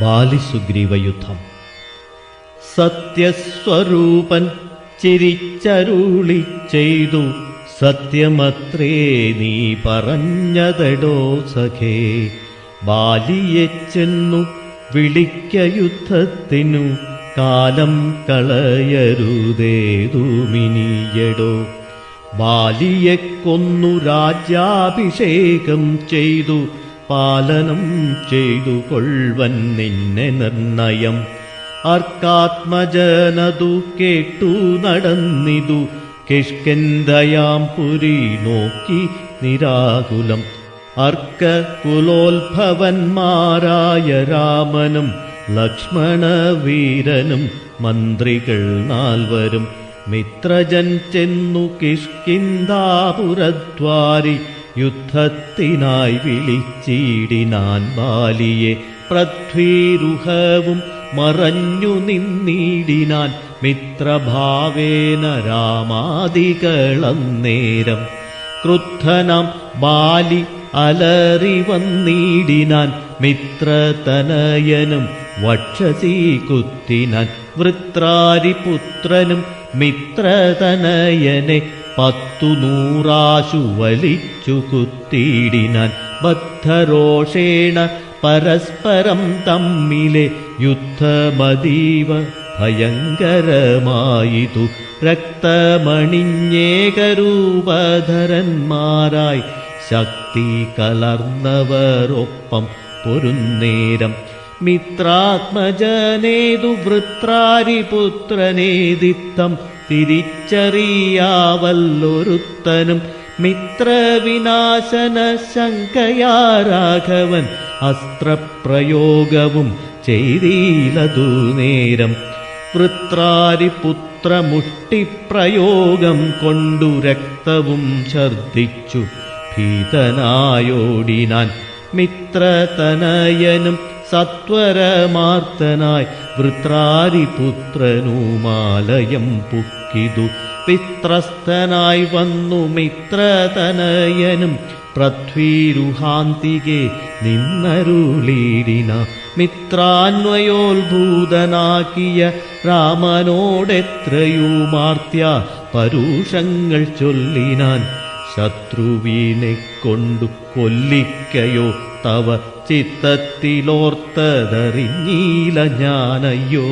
ബാലിസുഗ്രീവയുദ്ധം. സത്യസ്വരൂപൻ ചിരിച്ചരുളി ചെയ്തു, സത്യമത്രേ നീ പറഞ്ഞതെടോ സഖേ. ബാലിയെ ചെന്നു വിളിക്ക യുദ്ധത്തിനു, കാലം കളയരുതേതുമിനിയടോ. ബാലിയെ കൊന്നു രാജ്യാഭിഷേകം ചെയ്തു, പാലനം ചെയ്തു കൊൾവൻ നിന്നെ നിർണയം. അർക്കാത്മജനതു കേട്ടു നടന്നിതു, കിഷ്കിന്ധയാം പുരി നോക്കി നിരാകുലം. അർക്കകുലോത്ഭവന്മാരായ രാമനും ലക്ഷ്മണവീരനും മന്ത്രികൾ 4 മിത്രജൻ ചെന്നു കിഷ്കിന്ധാപുരദ്വാരി, യുദ്ധത്തിനായി വിളിച്ചിടിനാൻ ബാലിയെ. പൃഥ്വീരുഹവും മറഞ്ഞു നിന്നിടിനാൻ, മിത്രഭാവേന രാമാദികളന്നേരം. ക്രുദ്ധനാം ബാലി അലറി വന്നിടിനാൻ, മിത്രതനയനും വക്ഷസി കുത്തിനാൻ. വൃത്രാരിപുത്രനും മിത്രതനയനെ 10 വലിച്ചു കുത്തിയിടിനാൻ. ബദ്ധരോഷേണ പരസ്പരം തമ്മിലെ യുദ്ധമതീവ ഭയങ്കരമായിതു. രക്തമണിഞ്ഞേകരൂപധരന്മാരായി ശക്തി കലർന്നവരൊപ്പം പൊരുന്നേരം. മിത്രാത്മജനേതു വൃത്രാരിപുത്രനേതിത്തം തിരിച്ചറിയാവല്ലൊരുത്തനും. മിത്രവിനാശന ശങ്കയാ രാഘവൻ അസ്ത്രപ്രയോഗവും ചെയ്തീലതു നേരം. വൃത്രാരിപുത്രമുഷ്ടിപ്രയോഗം കൊണ്ടു രക്തവും ഛർദ്ദിച്ചു ഭീതനായോടിനാൻ. മിത്രതനയനും സത്വരമാർത്തനായി വൃത്രാരിപുത്രനുമാലയം പുക്കിതു. പിത്രസ്ഥനായി വന്നു മിത്രതനയനും പൃഥ്വീരുഹാന്തികെ നിന്നരുളീടിന. മിത്രാന്വയോത്ഭൂതനാക്കിയ രാമനോടെത്രയുമാർത്യ പരുഷങ്ങൾ ചൊല്ലിനാൻ. ശത്രുവിനെ കൊണ്ടു കൊല്ലിക്കയോ തവ ചിത്തത്തിലോർത്തതറിഞ്ഞീല ഞാനയ്യോ.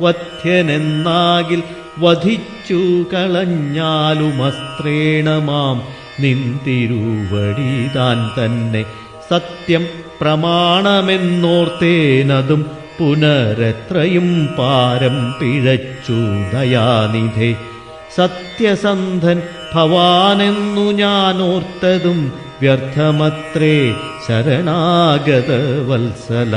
വധ്യനെന്നാകിൽ വധിച്ചു കളഞ്ഞാലുമസ്ത്രേണ മാം നിന്തിരുവടിതാൻ തന്നെ. സത്യം പ്രമാണമെന്നോർത്തേനതും പുനരെത്രയും പാരം പിഴച്ചു ദയാനിധേ. സത്യസന്ധൻ ഭവാനെന്നു ഞാനോർത്തതും വ്യർത്ഥമത്രേ ശരണാഗത വത്സല.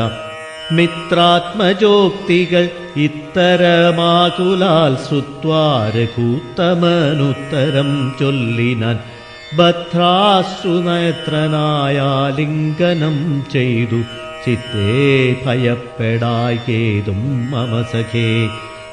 മിത്രാത്മജോക്തികൾ ഇത്തരമാകുലാൽ ശ്രുത്വാ രഘൂത്തമനുത്തരം ചൊല്ലിനാൻ. ഭദ്രാശ്രുനേത്രനായാലിംഗനം ചെയ്തു, ചിത്തേ ഭയപ്പെടായേതും മമ സഖേ.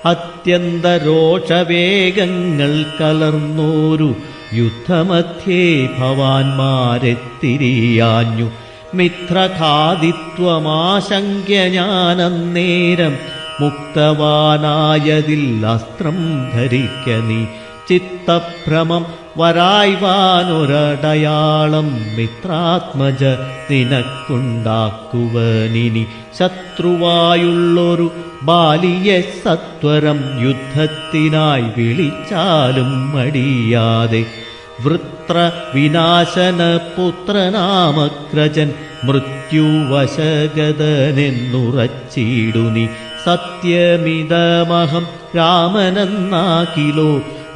അത്യന്തരോഷവേഗങ്ങൾ കലർന്നോരു യുദ്ധമധ്യേ ഭവാന്മാരെത്തിരിയാഞ്ഞു. മിത്രഘാതിത്വമാശങ്ക്യ ഞാനന്നേരം, മുക്തവാനായതിൽ അസ്ത്രം ധരിക്ക നീ. ചിത്തഭ്രമം വരായ്വാനൊരടയാളം മിത്രാത്മജ നിനക്കുണ്ടാക്കുവനിനി. ശത്രുവായുള്ളൊരു ബാലിയെ സത്വരം യുദ്ധത്തിനായി വിളിച്ചാലും മടിയാതെ. വൃത്രവിനാശന പുത്രനാമഗ്രജൻ മൃത്യുവശഗതനെന്നുറച്ചിടുനി. സത്യമിതമഹം രാമനെന്നാകിലോ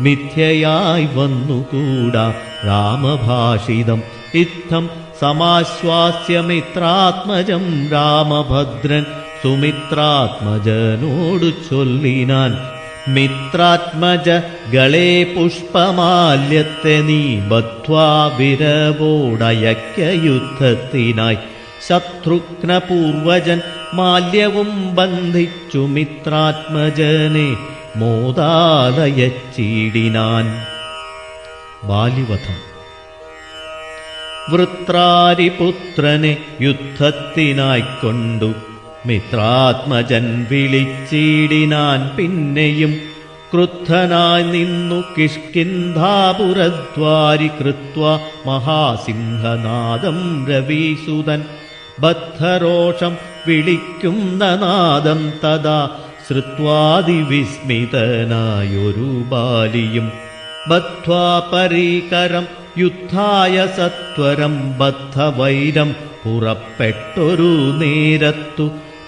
മിഥ്യയായി വന്നുകൂടാ രാമഭാഷിതം. ഇത്തം സമാശ്വാസ്യമിത്രാത്മജം രാമഭദ്രൻ സുമിത്രാത്മജനോടു ചൊല്ലിനാൻ. മിത്രാത്മജ ഗളേ പുഷ്പമാല്യത്തെ നീ ബദ്ധ്വാ വിരവോടയക്ക യുദ്ധത്തിനായി. ശത്രുഘ്നപൂർവജൻ മാല്യവും ബന്ധിച്ചു മിത്രാത്മജനെ മോദാലയച്ചീടിനാൻ. ബാലിവധം. വൃത്രാരിപുത്രനെ യുദ്ധത്തിനായിക്കൊണ്ടു മിത്രാത്മജൻ വിളിച്ചിടിനാൻ പിന്നെയും ക്രുദ്ധനായി നിന്നു കിഷ്കിന്ധാപുരദ്വാരി കൃത്വാ മഹാസിംഹനാദം രവീസുതൻ ബദ്ധരോഷം വിളിക്കുന്ന നാദം തഥാ ശ്രുത്വാതിവിസ്മിതനായൊരു ബാലിയും ബദ്ധ്വാ പരീകരം യുദ്ധായ സത്വരം ബദ്ധവൈരം പുറപ്പെട്ടൊരു നേരത്തു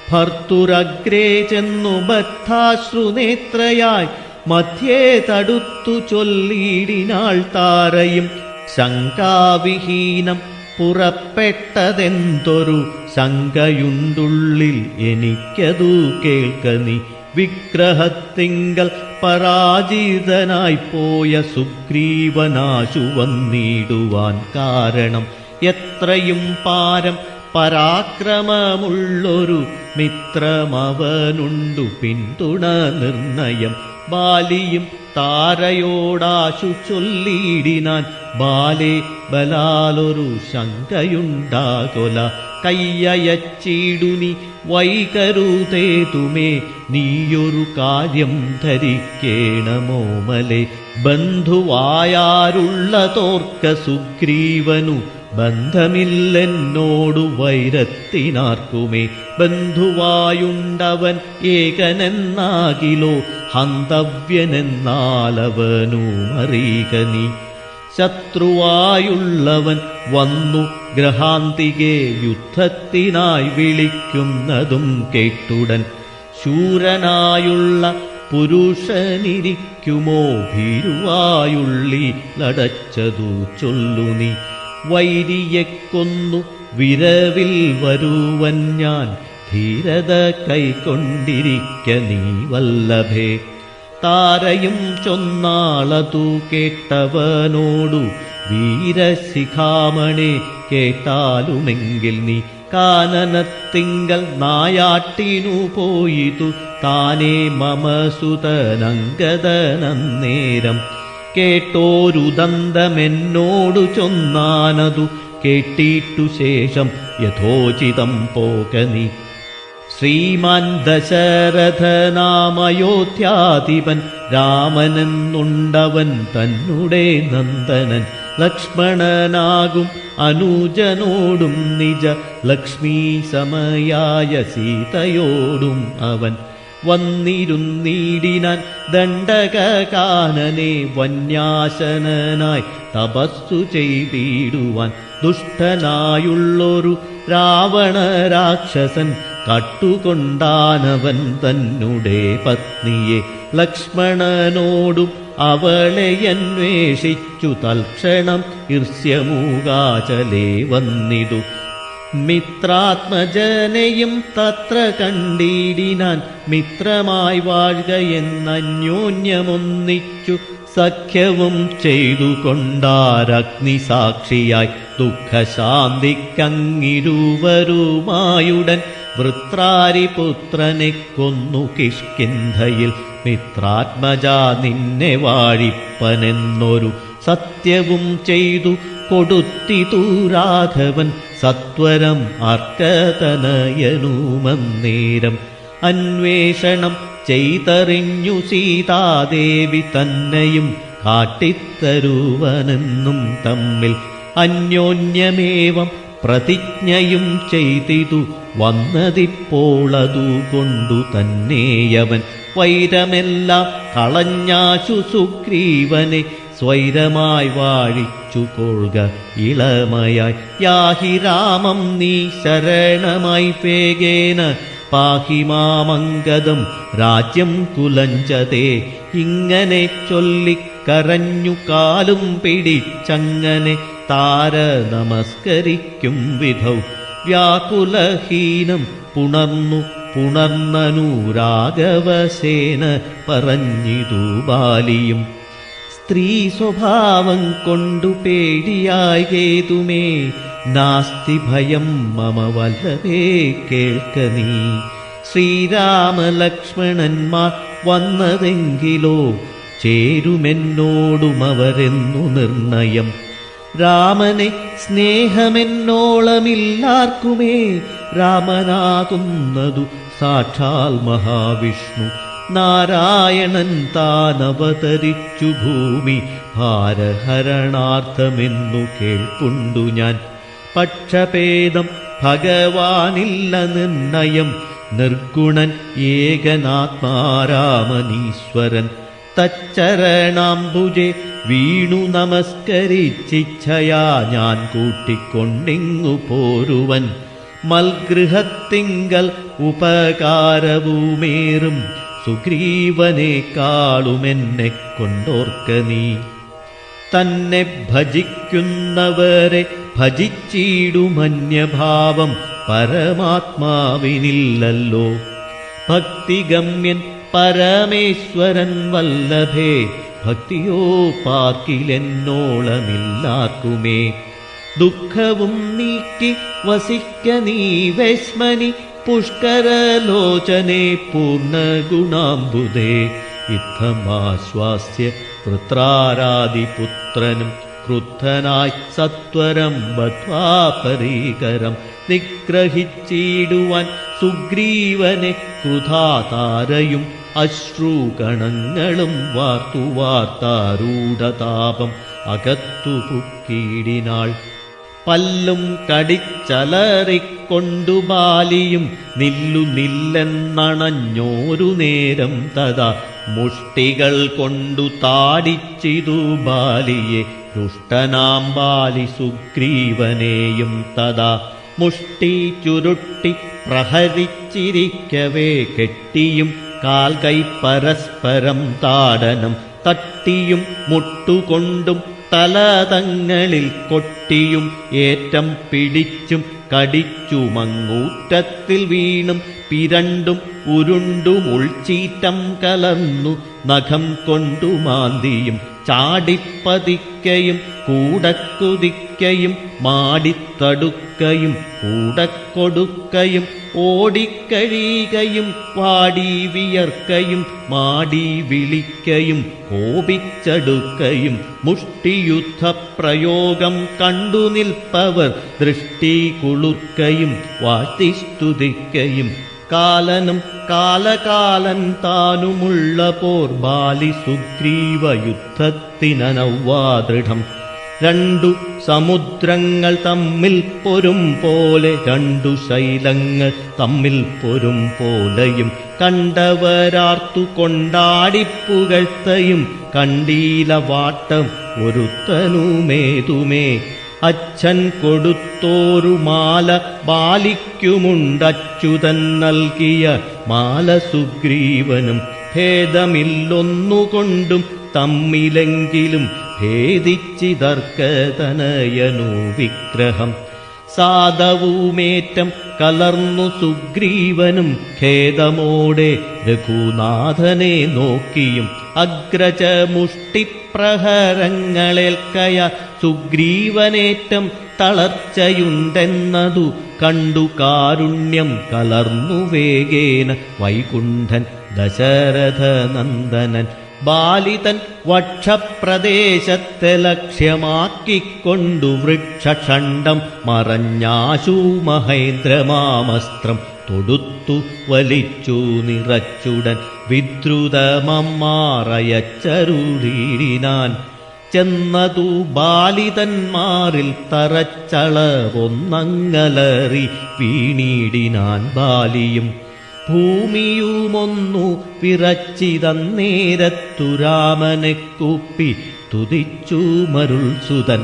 ഭർത്തുരഗ്രേ ചെന്നു ബദ്ധാശ്രുനേത്രയായി മധ്യേ തടുത്തു ചൊല്ലിയിടിനാൾ താരയും ശങ്കാവിഹീനം പുറപ്പെട്ടതെന്തൊരു ശങ്കയുണ്ടുള്ളിൽ എനിക്കതു കേൾക്കനി വിഗ്രഹത്തിങ്കൽ പരാജിതനായി പോയ സുഗ്രീവനാശു വന്നിടുവാൻ കാരണം എത്രയും പാരം പരാക്രമമുള്ളൊരു മിത്രമവനുണ്ടു പിന്തുണ നിർണയം ബാലിയും താരയോടാശു ചൊല്ലിയിടിനാൻ ബാലേ ബലാലൊരു ശങ്കയുണ്ടാകൊല കയ്യയച്ചിടുനി വൈകരുതേതുമേ നീയൊരു കാര്യം ധരിക്കേണമോമലെ ബന്ധുവായാരുള്ളതോർക്ക സുഗ്രീവനു ബന്ധമില്ലെന്നോടു വൈരത്തിനാർക്കുമേ ബന്ധുവായുണ്ടവൻ ഏകനെന്നാകിലോ ഹന്തവ്യനെന്നാലവനു അറിയുക നീ ശത്രുവായുള്ളവൻ വന്നു ഗ്രഹാന്തികെ യുദ്ധത്തിനായി വിളിക്കുന്നതും കേട്ടുടൻ ശൂരനായുള്ള പുരുഷനിരിക്കുമോ ഭീരുവായുള്ളി ലടച്ചതു ചൊല്ലു നീ വൈരിയെ കൊന്നു വിരവിൽ വരുവൻ ഞാൻ ധീരത കൈക്കൊണ്ടിരിക്ക നീ വല്ലഭേ താരയും ചൊന്നാളതു കേട്ടവനോടു വീരശിഖാമണേ കേട്ടാലുമെങ്കിൽ നീ കാനനത്തിങ്കൽ നായാട്ടിനു പോയിതു താനേ മമ സുതനങ്കദനന്നേരം കേട്ടോരു ദന്തമെന്നോടു ചൊന്നാനതു കേട്ടിട്ടു ശേഷം യഥോചിതം പോക നീ ശ്രീമാൻ ദശരഥനാമയോധ്യാധിപൻ രാമനെന്നുണ്ടവൻ തന്നുടെ നന്ദനൻ ലക്ഷ്മണനാകും അനുജനോടും നിജ ലക്ഷ്മീ സമയായ സീതയോടും അവൻ വന്നിരുന്നീടിനാൻ ദണ്ഡകാനനെ വന്യാശനായി തപസ്സു ചെയ്തിടുവാൻ ദുഷ്ടനായുള്ളൊരു രാവണ രാക്ഷസൻ കട്ടുകൊണ്ടാനവൻ തന്നുടെ പത്നിയെ ലക്ഷ്മണനോടും അവളെ അന്വേഷിച്ചു തൽക്ഷണം ഈർഷ്യമൂകാചലേ വന്നിതു മിത്രാത്മജനെയും തത്ര കണ്ടിടിനാൻ മിത്രമായി വാഴുക എന്നന്യോന്യമൊന്നിച്ചു സഖ്യവും ചെയ്തുകൊണ്ടാരഗ്നിസാക്ഷിയായി ദുഃഖശാന്തിക്കങ്ങിരുവരുമായുടൻ വൃത്രാരിപുത്രനെ കൊന്നു കിഷ്കിന്ധയിൽ മിത്രാത്മജാ നിന്നെ വാഴിപ്പനെന്നൊരു സത്യവും ചെയ്തു കൊടുത്തിതു രാഘവൻ സത്വരം അർക്കതനയനുമന്നേരം അന്വേഷണം ചെയ്തറിഞ്ഞു സീതാദേവി തന്നെയും കാട്ടിത്തരുവനെന്നും തമ്മിൽ അന്യോന്യമേവം പ്രതിജ്ഞയും ചെയ്തിതു വന്നതിപ്പോളതു കൊണ്ടു തന്നെയവൻ വൈരമെല്ലാം കളഞ്ഞാശു സുഗ്രീവനെ സ്വൈരമായി വാഴിച്ചു കൊള്ളുക ഇളമയായി യാഹി രാമം നീ ശരണമായി വേഗേന പാഹി മാമംഗദം രാജ്യം കുലഞ്ചതേ ഇങ്ങനെ ചൊല്ലിക്കരഞ്ഞു കാലും പിടിച്ചങ്ങനെ താര നമസ്കരിക്കും വിധൗ വ്യാകുലഹീനം പുണർന്നനുരാഘവസേന പറഞ്ഞിതു ബാലിയും സ്ത്രീ സ്വഭാവം കൊണ്ടു പേടിയായി കേതുമേ നാസ്തി ഭയം മമ വല്ലഭേ കേൾക്ക നീ ശ്രീരാമലക്ഷ്മണന്മാർ വന്നതെങ്കിലോ ചേരുമെന്നോടും അവരെന്നു നിർണയം രാമനെ സ്നേഹമെന്നോളമില്ലാർക്കുമേ, രാമനാകുന്നതു സാക്ഷാൽ മഹാവിഷ്ണു. നാരായണൻ താനവതരിച്ചു ഭൂമി ഭാരഹരണാർത്ഥമെന്നു കേൾപ്പുണ്ടു ഞാൻ. പക്ഷഭേദം ഭഗവാനില്ല നിർണയം, നിർഗുണൻ ഏകനാത്മാരാമനീശ്വരൻ. തച്ചരണാംബുജെ വീണു നമസ്കരിച്ചിച്ഛയാ ഞാൻ കൂട്ടിക്കൊണ്ടിങ്ങു പോരുവൻ. മൽഗൃഹത്തിങ്കൽ ഉപകാരവുമേറും സുഗ്രീവനേക്കാളുമെന്നെ കൊണ്ടോർക്ക നീ. തന്നെ ഭജിക്കുന്നവരെ ഭജിച്ചിടുമന്യഭാവം പരമാത്മാവിനില്ലല്ലോ. ഭക്തിഗമ്യൻ പരമേശ്വരൻ വല്ലഭേ, ഭക്തിയോ പാർക്കിലെന്നോളമില്ലാർക്കുമേ. ദുഃഖവും നീക്കി വസിക്ക നീ വൈശ്മനി, പുഷ്കരലോചനെ പൂർണ്ണഗുണാംബുദേ. യുദ്ധമാശ്വാസ്യ വൃത്രാരാദിപുത്രനും ക്രുദ്ധനായി സത്വരം ബദ്ധ്വാ പരീകരം. നിഗ്രഹിച്ചിടുവാൻ സുഗ്രീവനെ ക്രുധാതാരയും അശ്രുകണങ്ങളും വാർത്തു വാർത്താരൂഢതാപം അകത്തു പുക്കിയിടിനാൾ. പല്ലും കടിച്ചലറിക്കൊണ്ടു ബാലിയും നില്ലു നില്ലെന്നണഞ്ഞോരു നേരം തഥാ മുഷ്ടികൾ കൊണ്ടു താടിച്ചിതു ബാലിയെ. ദുഷ്ടനാം ബാലി സുഗ്രീവനെയും തഥാ മുഷ്ടി ചുരുട്ടി പ്രഹരിച്ചിരിക്കവേ കെട്ടിയും കാൽകൈ പരസ്പരം താടനം തട്ടിയും മുട്ടുകൊണ്ടും തലതങ്ങളിൽ കൊട്ടിയും ഏറ്റം പിടിച്ചും കടിച്ചുമങ്ങൂറ്റത്തിൽ വീണും പിരണ്ടും ഉരുണ്ടും ഉൾച്ചീറ്റം കലർന്നു നഖം കൊണ്ടു മാന്തിയും ചാടിപ്പതിക്കയും കൂടക്കുതിക്കയും മാടിത്തടുക്കയും കൂടക്കൊടുക്കയും ഓടിക്കഴിയുകയും വാടി വിയർക്കയും മാടി വിളിക്കയും കോപിച്ചടുക്കയും മുഷ്ടിയുദ്ധപ്രയോഗം കണ്ടു നിൽപ്പവർ ദൃഷ്ടി കുളിർക്കയും വാഴ്ത്തിസ്തുതിക്കയും. കാലനും കാലകാലൻ താനുമുള്ള പോർ ബാലി സുഗ്രീവ യുദ്ധത്തിനനവ്വാദൃഢം. രണ്ടു സമുദ്രങ്ങൾ തമ്മിൽ പൊരും പോലെ, രണ്ടു ശൈലങ്ങൾ തമ്മിൽ പൊരും പോലെയും കണ്ടവരാർത്തു കൊണ്ടാടിപ്പുകഴ്ത്തയും കണ്ടീല വാട്ടം ഒരുത്തനുമേതുമേ. അച്ഛൻ കൊടുത്തോരു മാല ബാലിക്കുമുണ്ടച്യുതൻ നൽകിയ മാല സുഗ്രീവനും. ഭേദമില്ലൊന്നുകൊണ്ടും തമ്മിലെങ്കിലും ഭേദിച്ചിതർക്കതനയനു വിഗ്രഹം. സാധവുമേറ്റം കലർന്നു സുഗ്രീവനും ഖേദമോടെ രഘുനാഥനെ നോക്കിയും. അഗ്രജമുഷ്ടിപ്രഹരങ്ങളേൽക്കയ സുഗ്രീവനേറ്റം തളർച്ചയുണ്ടെന്നതു കണ്ടു കാരുണ്യം കലർന്നു വേഗേന വൈകുണ്ഠൻ ദശരഥനന്ദനൻ. ബാലിതൻ വക്ഷപ്രദേശത്തെ ലക്ഷ്യമാക്കിക്കൊണ്ടു വൃക്ഷഖണ്ഡം മറഞ്ഞാശു മഹേന്ദ്രമാമസ്ത്രം തൊടുത്തു വലിച്ചു നിറച്ചുടൻ വിദ്രുതമമ്മാറയച്ചരുളീടിനാൻ. ചെന്നതു ബാലിതന്മാരിൽ തറച്ചളവൊന്നങ്ങലറി വീണിടിനാൻ ബാലിയും. ഭൂമിയുമൊന്നു വിറച്ചിതന്നേരത്തു രാമനെ കൂപ്പി തുതിച്ചു മരുൾസുതൻ.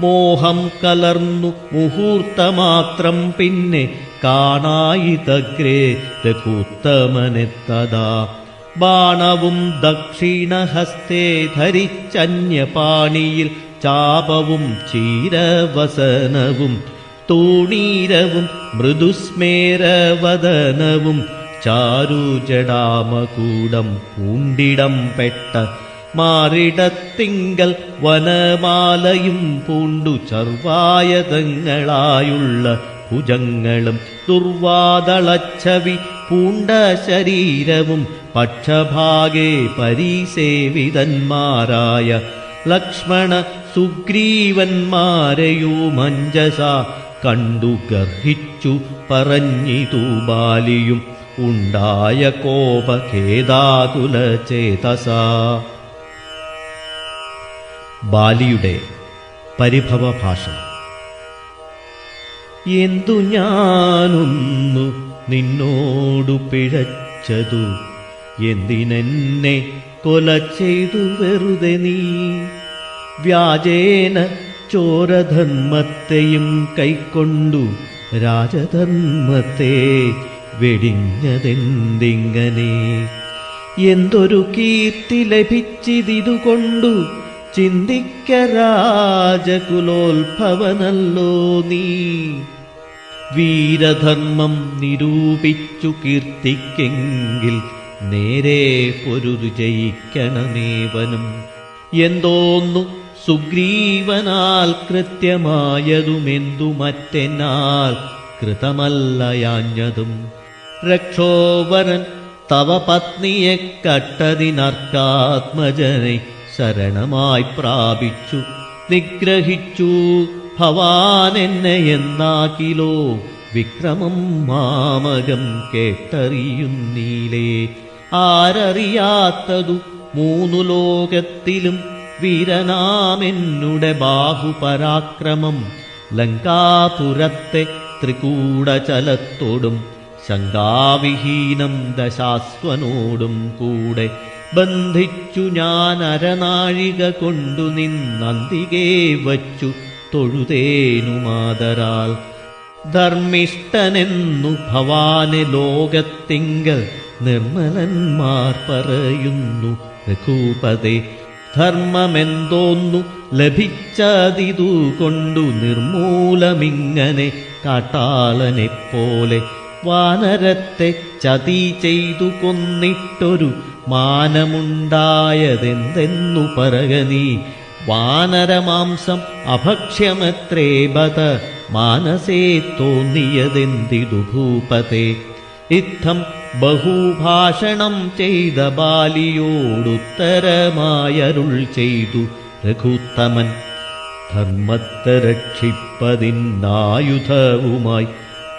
മോഹം കലർന്നു മുഹൂർത്തമാത്രം പിന്നെ കാണായിതഗ്രേ രഘുത്തമനെത്തതാ. ബാണവും ദക്ഷിണഹസ്തേ ധരിച്ചന്യപാണിയിൽ ചാപവും ചീരവസനവും തൂണീരവും മൃദുസ്മേരവദനവും ചാരുജടാമകൂടം പൂണ്ടിടം പെട്ട മാറിടത്തിങ്കൽ വനമാലയും പൂണ്ടു ചർവായതങ്ങളായുള്ള ഭുജങ്ങളും ദുർവാദളച്ഛവി പൂണ്ട ശരീരവും പക്ഷഭാഗേ പരീസേവിതന്മാരായ ലക്ഷ്മണ സുഗ്രീവന്മാരെയുമഞ്ജസ കണ്ടു ഗർഹിച്ചു പറഞ്ഞിതു ബാലിയും ഉണ്ടായ കോപഖേദാകുലചേതസ. ബാലിയുടെ പരിഭവഭാഷണം. എന്തു ഞാനൊന്നു നിന്നോടു പിഴച്ചതു, എന്തിനെന്നെ കൊല ചെയ്തു വെറുതെ നീ? വ്യാജേന ചോരധർമ്മത്തെയും കൈക്കൊണ്ടു രാജധർമ്മത്തെ വെടിഞ്ഞതെന്തിങ്ങനെ? എന്തൊരു കീർത്തി ലഭിച്ചിതിതുകൊണ്ടു ചിന്തിക്ക രാജകുലോത്ഭവനല്ലോ നീ. വീരധർമ്മം നിരൂപിച്ചു കീർത്തിക്കെങ്കിൽ നേരെ പൊരുതു ജയിക്കണമേവനും. എന്തോന്നു സുഗ്രീവനാൽ കൃത്യമായതുമെന്തു മറ്റെന്നാൽ കൃതമല്ലയാഞ്ഞതും. രക്ഷോവരൻ തവ പത്നിയെ കട്ടതിനർക്കാത്മജനെ ശരണമായി പ്രാപിച്ചു നിഗ്രഹിച്ചു. ഭവാൻ എന്നെ എന്നാകിലോ വിക്രമം മാമകം കേട്ടറിയുന്നീലേ. ആരറിയാത്തതു മൂന്നു ലോകത്തിലും വീരനാമെന്നുടെ ബാഹുപരാക്രമം. ലങ്കാപുരത്തെ ത്രികൂടചലത്തോടും ശങ്കാവിഹീനം ദശാസ്വനോടും കൂടെ ബന്ധിച്ചു ഞാൻ അരനാഴിക കൊണ്ടു നിന്നന്തികേ വച്ചു തൊഴുതേനുമാതരാൽ. ധർമ്മിഷ്ഠനെന്നു ഭവാനെ ലോകത്തിങ്കൽ നിർമ്മലന്മാർ പറയുന്നു രഘൂപതേ. ധർമ്മമെന്തോന്നു ലഭിച്ചതിതു കൊണ്ടു നിർമൂലമിങ്ങനെ കാട്ടാളനെപ്പോലെ വാനരത്തെ ചതി ചെയ്തു കൊന്നിട്ടൊരു മാനമുണ്ടായതെന്തെന്നു പറകനീ. വാനരമാംസം അഭക്ഷ്യമത്രേ ബത മാനസേ തോന്നിയതെന്തിതു ഭൂപതേ. ഇത്തം ബഹുഭാഷണം ചെയ്ത ബാലിയോടുത്തരമായരുൾ ചെയ്തു രഘുത്തമൻ. ധർമ്മത്തെ രക്ഷിപ്പതിനായുധവുമായി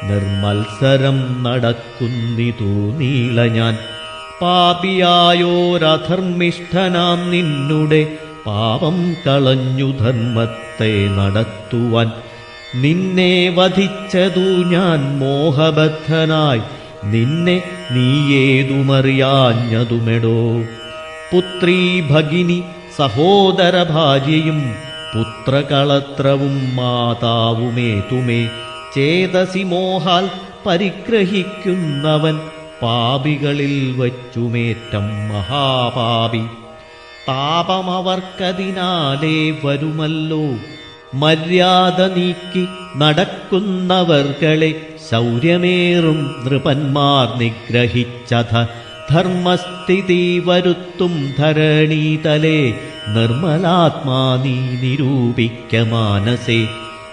നിർമത്സരം നടക്കുന്നിതു നീളഞ്ഞാൻ. പാപിയായോരധർമ്മിഷ്ഠനാം നിന്നുടെ പാപം കളഞ്ഞു ധർമ്മത്തെ നടത്തുവാൻ. നിന്നെ വധിച്ചതു ഞാൻ മോഹബദ്ധനായി, നിന്നെ നീയേതുമറിയാഞ്ഞതുമെടോ. പുത്രീ ഭഗിനി സഹോദര ഭാര്യയും പുത്രകളത്രവും മാതാവുമേതുമേ. ചേതസി മോഹാൽ പരിഗ്രഹിക്കുന്നവൻ പാപികളിൽ വച്ചുമേറ്റം മഹാപാപി. താപമവർക്കതിനാലേ വരുമല്ലോ. മര്യാദ നീക്കി നടക്കുന്നവർകളെ ശൗര്യമേറും നൃപന്മാർ നിഗ്രഹിച്ചഥ. ധർമ്മസ്ഥിതി വരുത്തും ധരണീതലേ നിർമ്മലാത്മാ നീ നിരൂപിക്ക മാനസേ.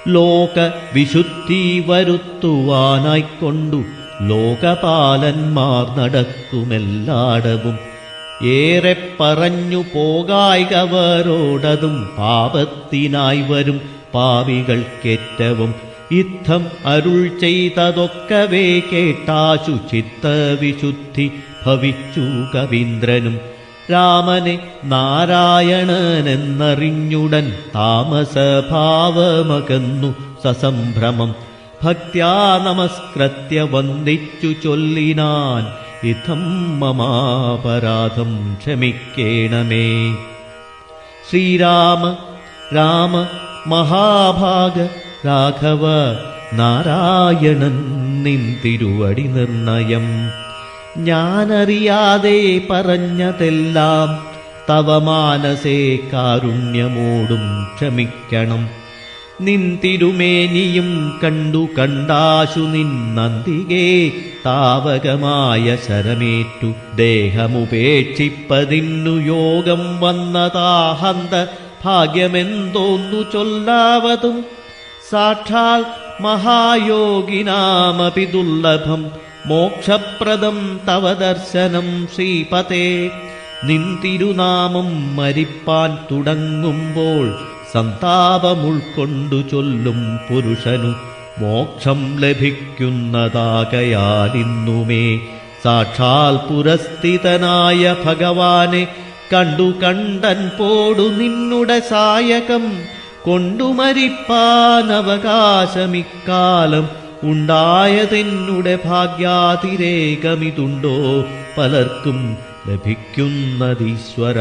ലോക വിശുദ്ധി വരുത്തുവാനായിക്കൊണ്ടു ലോകപാലന്മാർ നടക്കുമെല്ലാടവും. ഏറെ പറഞ്ഞു പോകായ്കവരോടതും പാപത്തിനായി വരും പാപികൾക്കേറ്റവും. ഇത്തം അരുൾ ചെയ്തതൊക്കവേ കേട്ടാശു ചിത്തവിശുദ്ധി ഭവിച്ചു കവീന്ദ്രനും. രാമനെ നാരായണനെന്നറിഞ്ഞുടൻ താമസഭാവമകന്നു സസംഭ്രമം. ഭക്ത്യാ നമസ്കൃത്യ വന്ദിച്ചു ചൊല്ലിനാൻ, ഇത്തം മമാപരാധം ക്ഷമിക്കേണമേ. ശ്രീരാമ രാമ മഹാഭാഗ രാഘവ നാരായണൻ നിൻ തിരുവടി നിർണയം. ഞാനറിയാതെ പറഞ്ഞതെല്ലാം തവ മാനസേ കാരുണ്യമോടും ക്ഷമിക്കണം. നിൻ തിരുമേനിയും കണ്ടു കണ്ടാശു നിന്നന്തികേ താവകമായ ശരമേറ്റു. ദേഹമുപേക്ഷിപ്പതിന്നു യോഗം വന്നതാഹന്ത ഭാഗ്യമെന്തോന്നു ചൊല്ലാവതും. സാക്ഷാൽ മഹായോഗിനാമപി ദുർലഭം മോക്ഷപ്രദം തവ ദർശനം ശ്രീപതേ. നിൻ തിരുനാമം മരിപ്പാൻ തുടങ്ങുമ്പോൾ സന്താപമുൾക്കൊണ്ടു ചൊല്ലും പുരുഷനു മോക്ഷം ലഭിക്കുന്നതാകയാലിന്നുമേ സാക്ഷാൽ പുരസ്ഥിതനായ ഭഗവാനെ കണ്ടു കണ്ടൻ പോടു നിന്നുടെ സായകം കൊണ്ടു മരിപ്പാനവകാശമിക്കാലം ഉണ്ടായതെന്നുടെ ഭാഗ്യാതിരേകമിതുണ്ടോ പലർക്കും ലഭിക്കുന്നതീശ്വര.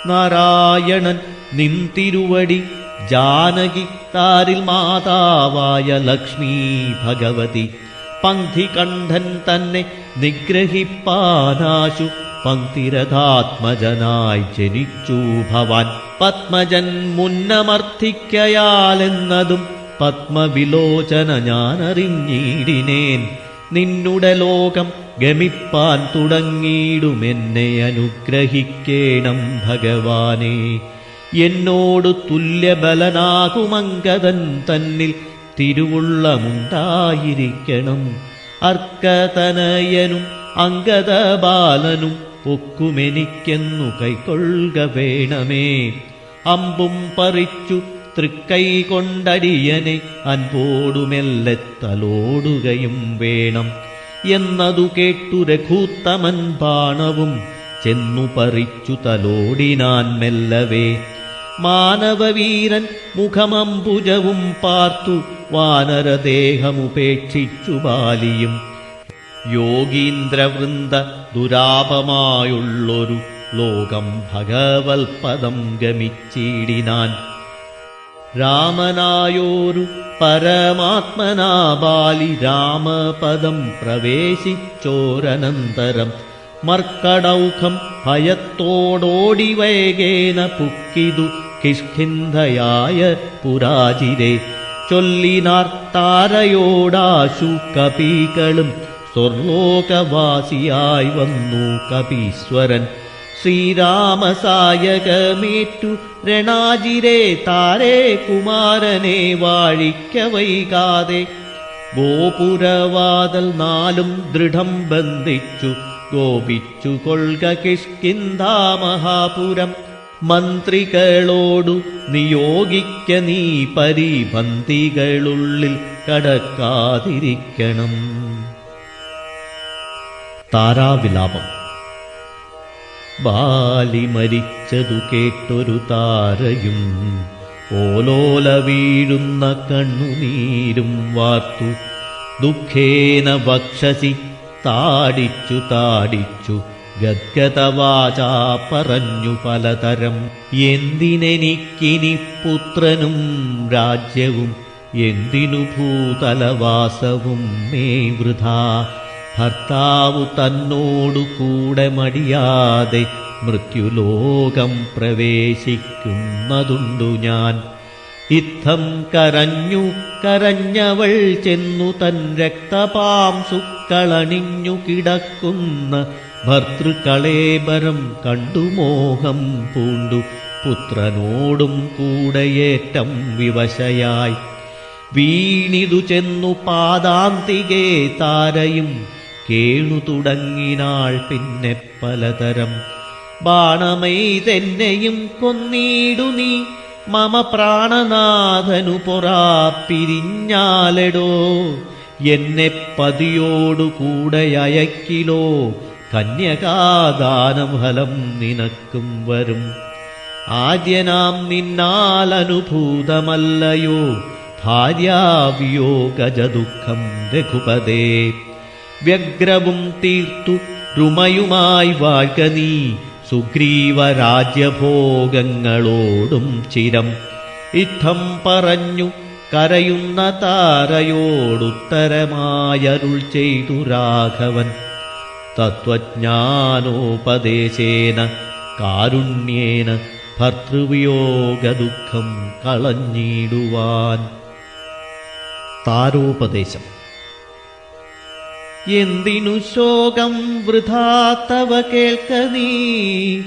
നാരായണൻ നിൻ തിരുവടി ജാനകി താരിൽ മാതാവായ ലക്ഷ്മീ ഭഗവതി പങ്ക്തികണ്ഠൻ തന്നെ നിഗ്രഹിപ്പാനാശു പങ്ക്തിരഥാത്മജനായി ജനിച്ചു ഭവാൻ. പത്മജൻ മുന്നമർത്ഥിക്കയാലെന്നതും പത്മവിലോചന ഞാനറിഞ്ഞിടിനേൻ. നിന്നുടെ ലോകം ഗമിപ്പാൻ തുടങ്ങിയിടുമെന്നെ അനുഗ്രഹിക്കേണം ഭഗവാനേ. എന്നോടു തുല്യബലനാകുമങ്കദൻ തന്നിൽ തിരുവുള്ളമുണ്ടായിരിക്കണം. അർക്കതനയനും അങ്കദബാലനും ഒക്കുമെനിക്കെന്നു കൈക്കൊള്ളുക വേണമേ. അമ്പും പറിച്ചു തൃക്കൈ കൊണ്ടടിയനെ അൻപോടുമെല്ലെ തലോടുകയും വേണം എന്നതു കേട്ടു രഘൂത്തമൻ ബാണവും ചെന്നു പറിച്ചു തലോടിനാൻ മെല്ലവേ. മാനവവീരൻ മുഖമംബുജവും പാർത്തു വാനരദേഹമുപേക്ഷിച്ചു ബാലിയും. യോഗീന്ദ്രവൃന്ദ ദുരാപമായുള്ളൊരു ലോകം ഭഗവൽപദം ഗമിച്ചിടിനാൻ. രാമനായോരു പരമാത്മനാ ബാലി രാമപദം പ്രവേശിച്ചോരനന്തരം മർക്കടൗഖം ഭയത്തോടോടി വേഗേന പുക്കിതു കിഷ്കിന്ധയായ പുരാജിരെ. ചൊല്ലിനാർ താരയോടാശു കപികളും സ്വർലോകവാസിയായി വന്നു കപീശ്വരൻ. ശ്രീരാമസായകമേറ്റു രണാജിരെ താരേ കുമാരനെ വാഴിക്ക വൈകാതെ. ഗോപുരവാതൽ നാലും ദൃഢം ബന്ധിച്ചു ഗോപിച്ചു കൊൾക കിഷ്കിന്ധാമഹാപുരം. മന്ത്രികളോടു നിയോഗിക്ക നീ പരിബന്ധികളുള്ളിൽ കടക്കാതിരിക്കണം. താരാവിലാപം. ബാലി മരിച്ചതു കേട്ടൊരു താരയും ഓലോല വീഴുന്ന കണ്ണുനീരും വാർത്തു. ദുഃഖേന വക്ഷസി താടിച്ചു താടിച്ചു ഗദ്ഗതവാചാ പറഞ്ഞു പലതരം. എന്തിനെനിക്കിനി പുത്രനും രാജ്യവും എന്തിനു ഭൂതലവാസവും മേ വൃഥാ. ഭർത്താവു തന്നോടു കൂടെ മടിയാതെ മൃത്യുലോകം പ്രവേശിക്കുന്നതുണ്ടു ഞാൻ. ഇത്തം കരഞ്ഞു കരഞ്ഞവൾ ചെന്നു തൻ രക്തപാംസുക്കളണിഞ്ഞു കിടക്കുന്ന ഭർതൃകളേബരം കണ്ടു മോഹം പൂണ്ടു പുത്രനോടും കൂടെയേറ്റം വിവശയായി. വീണിതു ചെന്നു പാദാന്തികേ താരയും കേണു തുടങ്ങിനാൾ പിന്നെ പലതരം. ബാണമെയ്തെന്നെയും കൊന്നീടു നീ മമ പ്രാണനാഥനു പൊറാപ്പിരിഞ്ഞാലെടോ. എന്നെ പതിയോടു കൂടെ അയക്കിലോ കന്യകാദാനം ഫലം നിനക്കും വരും. ആദ്യനാം നിന്നാൽ അനുഭൂതമല്ലയോ ഭാര്യാവിയോഗജദുഃഖം രഘുപതേ. വ്യഗ്രവും തീർത്തു രുമയുമായി വാഴ്ക നീ സുഗ്രീവരാജ്യഭോഗങ്ങളോടും ചിരം. ഇത്തം പറഞ്ഞു കരയുന്ന താരയോടുത്തരമായരുൾ ചെയ്തു രാഘവൻ. തത്വജ്ഞാനോപദേശേന കാരുണ്യേന ഭർതൃവിയോഗദുഃഖം കളഞ്ഞിടുവാൻ. താരോപദേശം. എന്തിനു ശോകം വൃഥാ തവ കേൾക്ക നീ,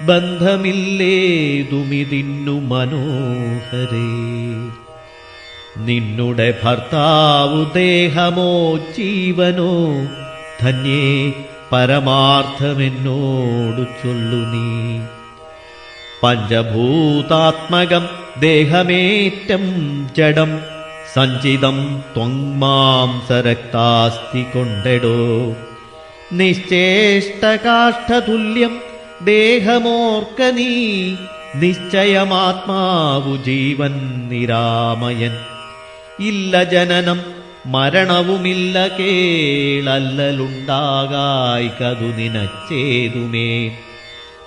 ബന്ധമില്ലേതുമിതിന്നു മനോഹരേ. നിന്നുടെ ഭർത്താവു ദേഹമോ ജീവനോ, ധന്യേ പരമാർത്ഥമെന്നോടു ചൊല്ലു നീ. പഞ്ചഭൂതാത്മകം ദേഹമേറ്റം ജഡം സഞ്ചിതം ത്വങ്മാംസരക്താസ്തി കൊണ്ടെടോ. നിശ്ചേഷ്ടകാഷ്ഠതുല്യം ദേഹമോർക്ക നീ, നിശ്ചയമാത്മാവു ജീവൻ നിരാമയൻ. ഇല്ല ജനനം മരണവുമില്ല കേളല്ലലുണ്ടാകായ്കതു നിനച്ചേതുമേ.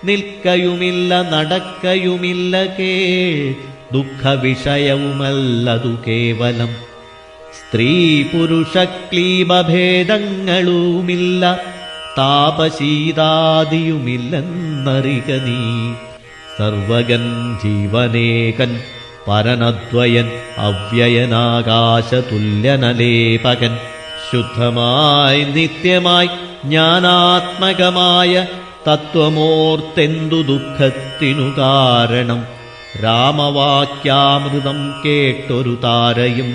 നിൽക്കയുമില്ല നടക്കയുമില്ല കേൾ, ദുഃഖവിഷയവുമല്ലതു കേവലം. സ്ത്രീ പുരുഷ ക്ലീബഭേദങ്ങളുമില്ല, താപശീതാദിയുമില്ലെന്നറിക നീ. സർവഗൻ ജീവനേകൻ പരനദ്വയൻ, അവ്യയനാകാശതുല്യനലേപകൻ. ശുദ്ധമായി നിത്യമായി ജ്ഞാനാത്മകമായ തത്വമോർത്തെന്തു ദുഃഖത്തിനു കാരണം. രാമവാക്യാമൃതം കേട്ടൊരു താരയും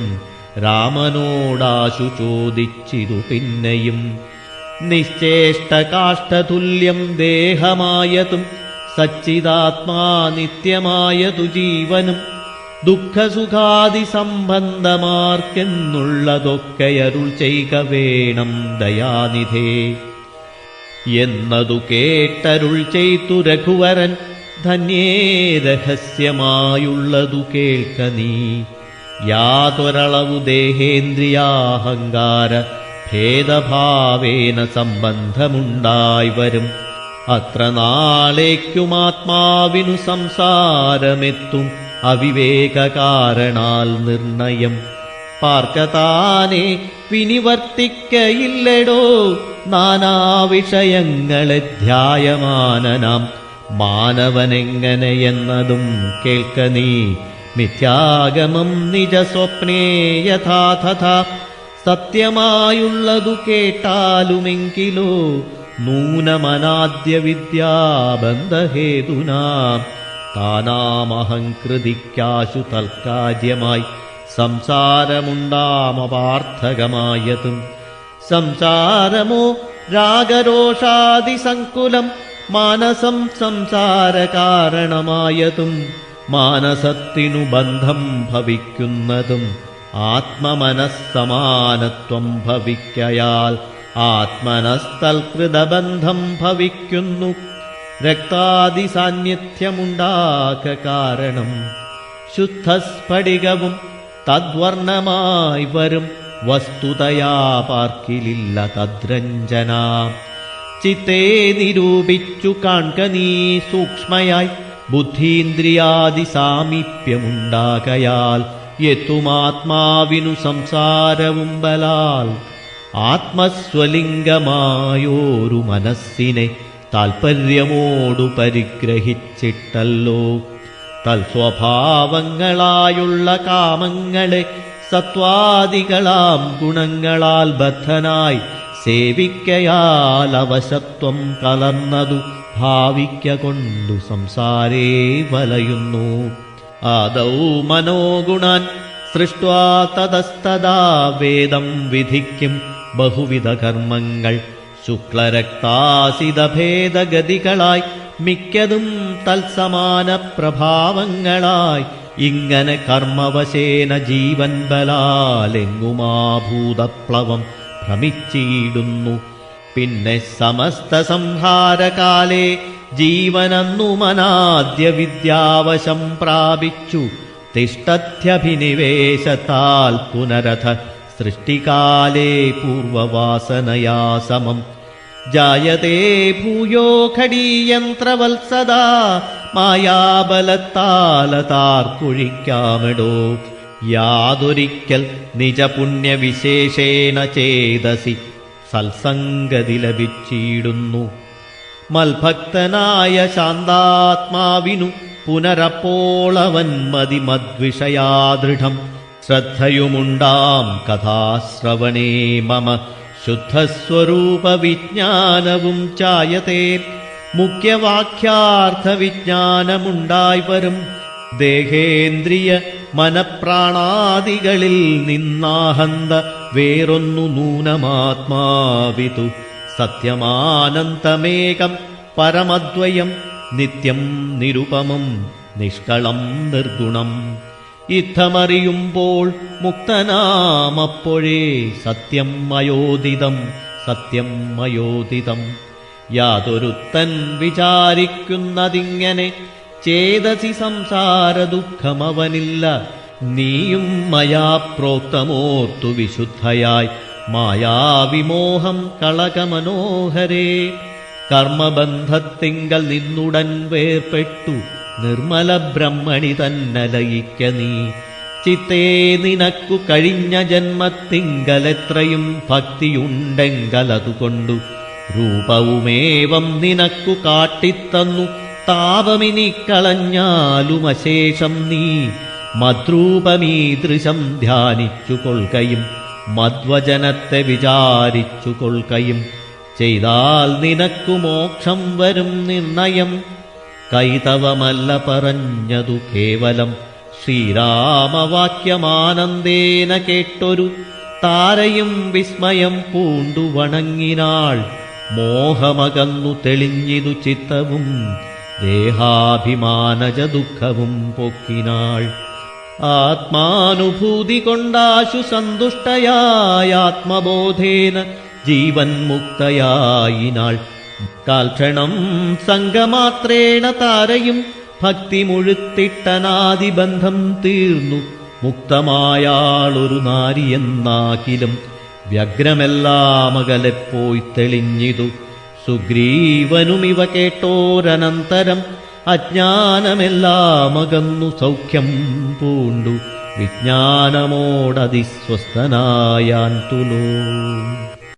രാമനോടാശു ചോദിച്ചിതു പിന്നെയും. നിശ്ചേഷ്ടകാഷ്ഠതുല്യം ദേഹമായതും സച്ചിദാത്മാ നിത്യമായതു ജീവനും. ദുഃഖസുഖാദി സംബന്ധമാർക്കെന്നുള്ളതൊക്കെയരുൾ ചെയ്ക വേണം ദയാനിധേ. എന്നതു കേട്ടരുൾ ചെയ്തു രഘുവരൻ, ധന്യേ രഹസ്യമായുള്ളതു കേൾക്ക നീ. യാതൊരളവു ദേഹേന്ദ്രിയാഹങ്കാര ഭേദഭാവേന സംബന്ധമുണ്ടായി വരും. അത്ര നാളേക്കുമാത്മാവിനു സംസാരമെത്തും അവിവേകകാരണാൽ നിർണയം. പാർക്കതാനെ വിനിവർത്തിക്കയില്ലെടോ, നാനാവിഷയങ്ങളെ ധ്യായമാനനാം മാനവനെങ്ങനെയെന്നതും കേൾക്ക നീ. മിഥ്യാഗമം നിജസ്വപ്നേ യഥാ തഥാ, സത്യമായുള്ളതു കേട്ടാലുമെങ്കിലോ നൂനമനാദ്യ വിദ്യാബന്ധഹേതുനാ. താനാമഹംകൃതിക്കാശു തൽക്കാര്യമായി സംസാരമുണ്ടാമപാർത്ഥകമായതും. സംസാരമോ രാഗരോഷാദിസങ്കുലം, മാനസം സംസാരകാരണമായതും. മാനസത്തിനു ബന്ധം ഭവിക്കുന്നതും ആത്മമനസ്സമാനത്വം ഭവിക്കയാൽ ആത്മനസ്തൽകൃതബന്ധം ഭവിക്കുന്നു. രക്താദിസാന്നിധ്യമുണ്ടാക കാരണം ശുദ്ധസ്ഫടികവും തദ്വർണമായി വരും. വസ്തുതയാ പാർക്കിലില്ല തദ്രഞ്ജന. ചിത്തേ നിരൂപിച്ചു കാൺക നീ സൂക്ഷ്മയായി, ബുദ്ധീന്ദ്രിയാദി സാമീപ്യമുണ്ടാകയാൽ എത്തുമാത്മാവിനു സംസാരവും ബലാൽ. ആത്മസ്വലിംഗമായോരു മനസ്സിനെ താൽപര്യമോടു പരിഗ്രഹിച്ചിട്ടല്ലോ. തൽസ്വഭാവങ്ങളായുള്ള കാമങ്ങളെ സത്വാദികളാം ഗുണങ്ങളാൽ ബദ്ധനായി സേവിക്കയാൽ അവശത്വം കലർന്നതു ഭാവിക്ക കൊണ്ടു സംസാരേ വലയുന്നു. ആദൗ മനോഗുണാൻ സൃഷ്ട്വാ തതസ്തദാ വേദം വിധിക്കും ബഹുവിധ കർമ്മങ്ങൾ. ശുക്ലരക്താസിതഭേദഗതികളായി മിക്കതും തൽസമാന പ്രഭാവങ്ങളായി. ഇങ്ങനെ കർമ്മവശേന ജീവൻ ബലാലെങ്ങുമാഭൂതപ്ലവം ഭ്രമിച്ചിടുന്നു. പിന്നെ സമസ്ത സംഹാരകാലേ ജീവനന്നു മനാദ്യ വിദ്യാവശം പ്രാപിച്ചു. തിഷ്ടത്യഭിനിവേശത്താൽ പുനരഥ സൃഷ്ടികാലേ പൂർവവാസനയാ സമം. ജായതേ ഭൂയോ ഘടീയന്ത്രവത്സദാ, മായാബലത്താലതാർക്കുഴിക്കാമെടോ. യാതൊരിക്കൽ നിജപുണ്യവിശേഷേണ ചേതസി സത്സംഗതി ലഭിച്ചിടുന്നു. മൽഭക്തനായ ശാന്താത്മാവിനു പുനരപ്പോളവൻ മതിമദ്വിഷയാദൃഢം. ശ്രദ്ധയുമുണ്ടാം കഥാശ്രവണേ മമ, ശുദ്ധസ്വരൂപ വിജ്ഞാനവും ചായതേ. മുഖ്യവാക്യാർത്ഥ വിജ്ഞാനമുണ്ടായി വരും. ദേഹേന്ദ്രിയ മനപ്രാണാദികളിൽ നിന്നാഹന്ത വേറൊന്നു നൂനമാത്മാവിതു. സത്യമാനന്തമേകം പരമദ്വയം നിത്യം നിരുപമം നിഷ്കളം നിർഗുണം. ഇത്തമറിയുമ്പോൾ മുക്തനാമപ്പോഴേ സത്യം മയോദിതം സത്യം മയോദിതം. യാതൊരുത്തൻ വിചാരിക്കുന്നതിങ്ങനെ ചേതസി സംസാര ദുഃഖമവനില്ല. നീയും മയാ പ്രോക്തമോർത്തു വിശുദ്ധയായി മായാവിമോഹം കളകമനോഹരേ. കർമ്മബന്ധത്തിങ്കൽ നിന്നുടൻ വേർപെട്ടു നിർമ്മല ബ്രഹ്മണി തന്നലയിക്ക നീ. ചിത്തേ നിനക്കു കഴിഞ്ഞ ജന്മത്തിങ്കലെത്രയും ഭക്തിയുണ്ടെങ്കലതുകൊണ്ടു രൂപവുമേവം നിനക്കു കാട്ടിത്തന്നു. താപമിനി കളഞ്ഞാലുമശേഷം നീ മദ്രൂപമീദൃശം ധ്യാനിച്ചു കൊൾകയും മദ്വചനത്തെ വിചാരിച്ചു കൊൾകയും ചെയ്താൽ നിനക്കു മോക്ഷം വരും നിർണയം. കൈതവമല്ല പറഞ്ഞതു കേവലം ശ്രീരാമവാക്യമാനന്ദേന കേട്ടൊരു താരയും വിസ്മയം പൂണ്ടു വണങ്ങിനാൾ. മോഹമകന്നു തെളിഞ്ഞിതു ചിത്തവും ദേഹാഭിമാനജ ദുഃഖവും പോക്കിനാൾ. ആത്മാനുഭൂതി കൊണ്ടാശു സന്തുഷ്ടയായ ആത്മബോധേന ജീവൻ മുക്തയായിനാൾ. കാൽക്ഷണം സംഗമാത്രേണ താരയും ഭക്തി മുഴുത്തിട്ടനാദിബന്ധം തീർന്നു. മുക്തമായാളൊരു നാരിയെന്നാകിലും വ്യഗ്രമെല്ലാമകലെപ്പോയി തെളിഞ്ഞിതു. സുഗ്രീവനുമിവ കേട്ടോരനന്തരം അജ്ഞാനമെല്ലാമകന്നു സൗഖ്യം പൂണ്ടു വിജ്ഞാനമോടതിസ്വസ്ഥനായാൻ തുലോ.